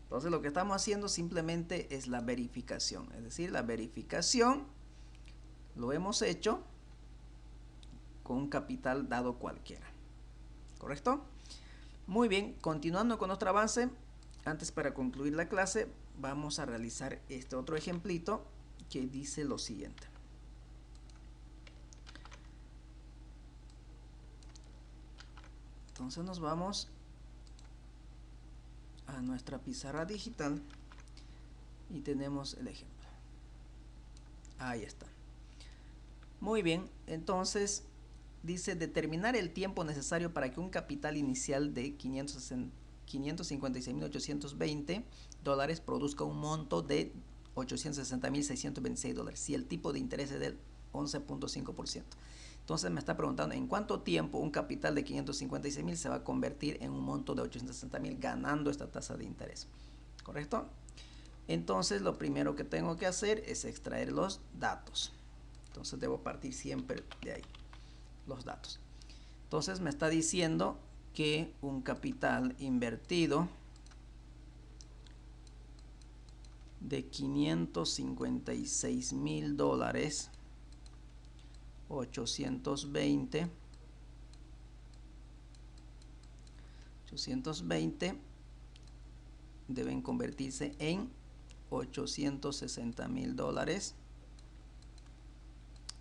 Entonces lo que estamos haciendo simplemente es la verificación, es decir, la verificación lo hemos hecho con un capital dado cualquiera. ¿Correcto? Muy bien, continuando con nuestro avance, antes para concluir la clase vamos a realizar este otro ejemplito que dice lo siguiente. Entonces nos vamos a nuestra pizarra digital y tenemos el ejemplo. Ahí está. Muy bien, entonces dice determinar el tiempo necesario para que un capital inicial de $556,820 produzca un monto de $860,626 si el tipo de interés es del 11.5%. Entonces me está preguntando en cuánto tiempo un capital de 556,000 se va a convertir en un monto de 860,000 ganando esta tasa de interés. ¿Correcto? Entonces lo primero que tengo que hacer es extraer los datos. Entonces debo partir siempre de ahí, los datos. Entonces me está diciendo que un capital invertido de $556,000 820 deben convertirse en $860,000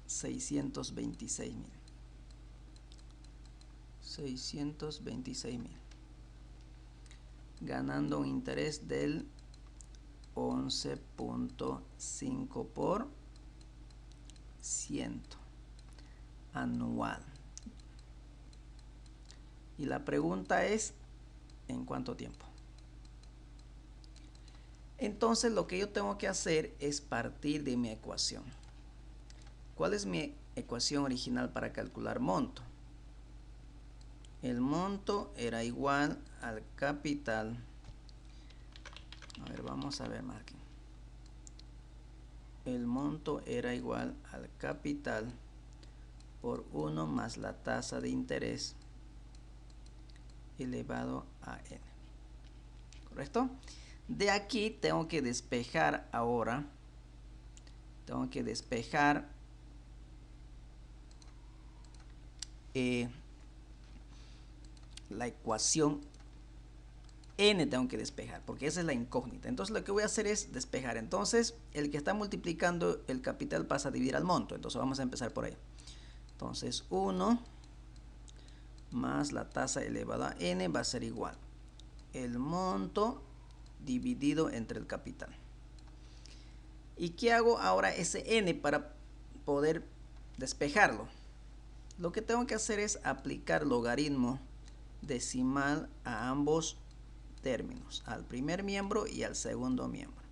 626,000 ganando un interés del 11.5% anual. Y la pregunta es ¿en cuánto tiempo? Entonces lo que yo tengo que hacer es partir de mi ecuación. ¿Cuál es mi ecuación original para calcular monto? El monto era igual al capital. A ver, vamos a ver más aquí. El monto era igual al capital por 1 más la tasa de interés elevado a n. ¿Correcto? De aquí tengo que despejar ahora. Tengo que despejar la ecuación n, tengo que despejar, porque esa es la incógnita. Entonces lo que voy a hacer es despejar. Entonces el que está multiplicando el capital pasa a dividir al monto. Entonces vamos a empezar por ahí. Entonces 1 más la tasa elevada a n va a ser igual el monto dividido entre el capital. ¿Y qué hago ahora ese n para poder despejarlo? Lo que tengo que hacer es aplicar logaritmo decimal a ambos términos, al primer miembro y al segundo miembro.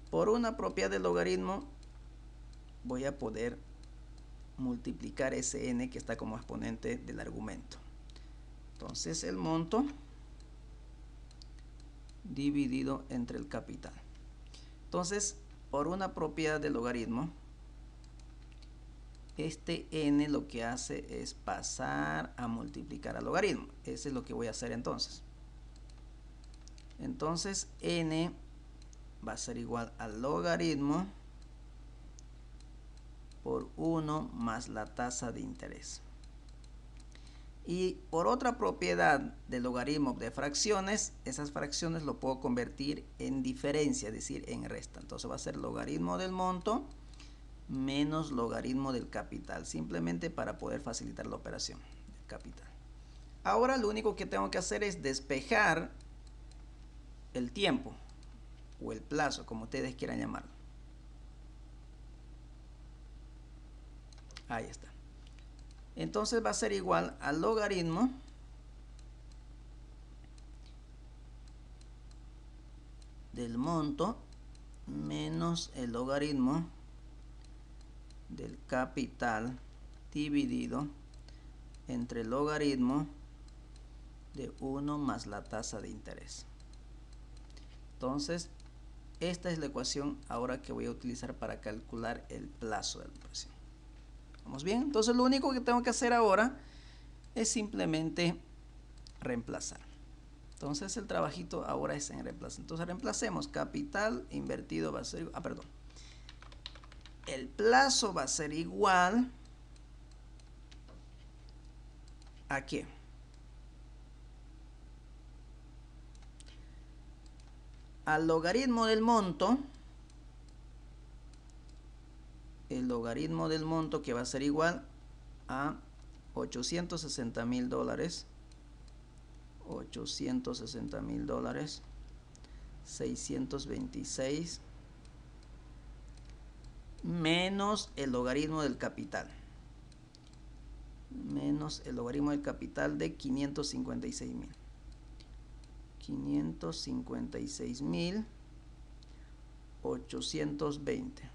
Por una propiedad del logaritmo voy a poder multiplicar ese n que está como exponente del argumento. Entonces el monto dividido entre el capital. Entonces, por una propiedad del logaritmo, este n lo que hace es pasar a multiplicar al logaritmo. Eso es lo que voy a hacer entonces. Entonces n va a ser igual al logaritmo por 1 más la tasa de interés. Y por otra propiedad del logaritmo de fracciones, esas fracciones lo puedo convertir en diferencia, es decir, en resta. Entonces va a ser logaritmo del monto menos logaritmo del capital, simplemente para poder facilitar la operación del capital. Ahora lo único que tengo que hacer es despejar el tiempo o el plazo, como ustedes quieran llamarlo. Ahí está. Entonces va a ser igual al logaritmo del monto menos el logaritmo del capital dividido entre el logaritmo de 1 más la tasa de interés. Entonces, esta es la ecuación ahora que voy a utilizar para calcular el plazo de la operación. ¿Vamos bien? Entonces lo único que tengo que hacer ahora es simplemente reemplazar. Entonces el trabajito ahora es en reemplazar. Entonces reemplacemos. Capital invertido va a ser, perdón. El plazo va a ser igual ¿a qué? Al logaritmo del monto. El logaritmo del monto, que va a ser igual a $860,000, 626 menos el logaritmo del capital, menos el logaritmo del capital de 556,820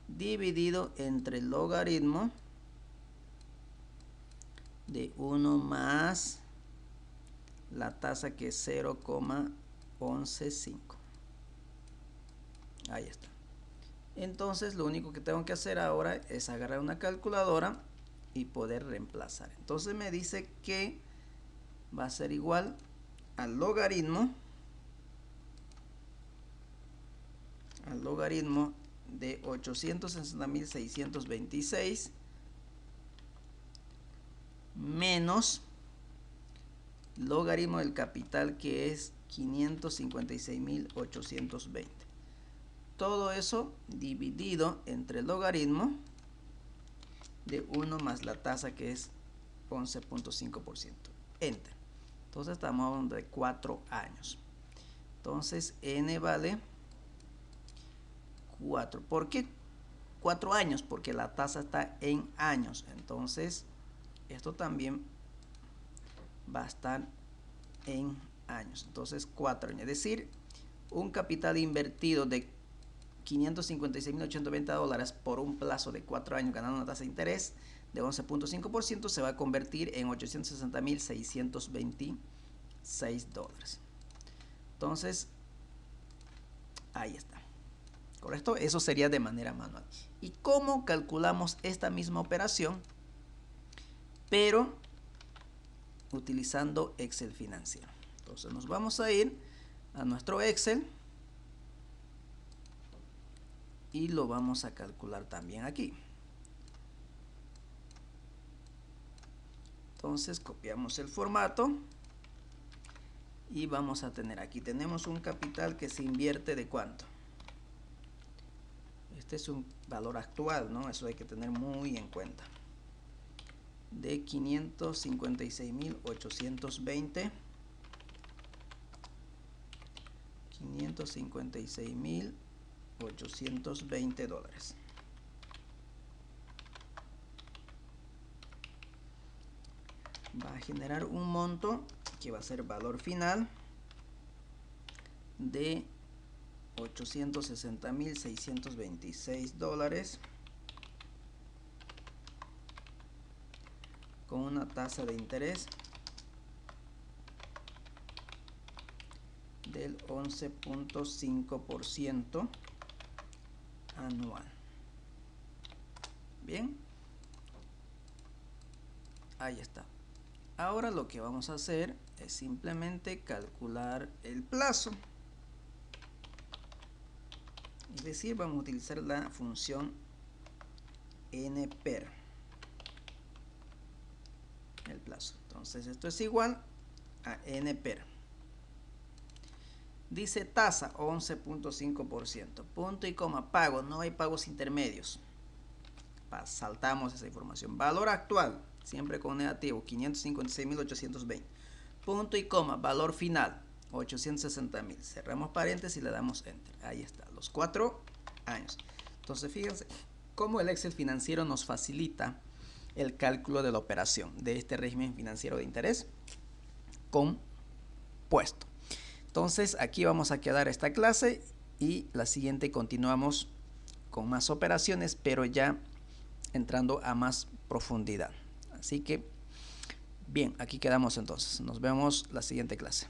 dividido entre el logaritmo de 1 más la tasa, que es 0,115. Ahí está. Entonces lo único que tengo que hacer ahora es agarrar una calculadora y poder reemplazar. Entonces me dice que va a ser igual al logaritmo de 860,626 menos logaritmo del capital, que es 556,820. Todo eso dividido entre el logaritmo de 1 más la tasa, que es 11.5%. Enter. Entonces estamos hablando de 4 años. Entonces n vale 4. ¿Por qué 4 años? Porque la tasa está en años. Entonces esto también va a estar en años. Entonces 4 años, es decir, un capital invertido de $556.820 por un plazo de 4 años ganando una tasa de interés de 11.5% se va a convertir en $860.626. Entonces, ahí está. ¿Correcto? Eso sería de manera manual. ¿Y cómo calculamos esta misma operación? Pero utilizando Excel financiero. Entonces nos vamos a ir a nuestro Excel y lo vamos a calcular también aquí. Entonces copiamos el formato y vamos a tener aquí, tenemos un capital que se invierte de ¿cuánto? Este es un valor actual, ¿no? Eso hay que tener muy en cuenta. De 556.820. $556.820. Va a generar un monto que va a ser valor final de $860.626 con una tasa de interés del 11.5% anual. Bien, ahí está. Ahora lo que vamos a hacer es simplemente calcular el plazo. Es decir, vamos a utilizar la función nper, el plazo. Entonces esto es igual a nper. Dice tasa 11.5%, punto y coma, pago, no hay pagos intermedios. Saltamos esa información. Valor actual, siempre con negativo, 556.820. Punto y coma, valor final, 860.000. Cerramos paréntesis y le damos enter. Ahí está, los 4 años. Entonces fíjense cómo el Excel financiero nos facilita el cálculo de la operación de este régimen financiero de interés compuesto. Entonces aquí vamos a quedar esta clase y la siguiente continuamos con más operaciones, pero ya entrando a más profundidad. Así que bien, aquí quedamos entonces. Nos vemos la siguiente clase.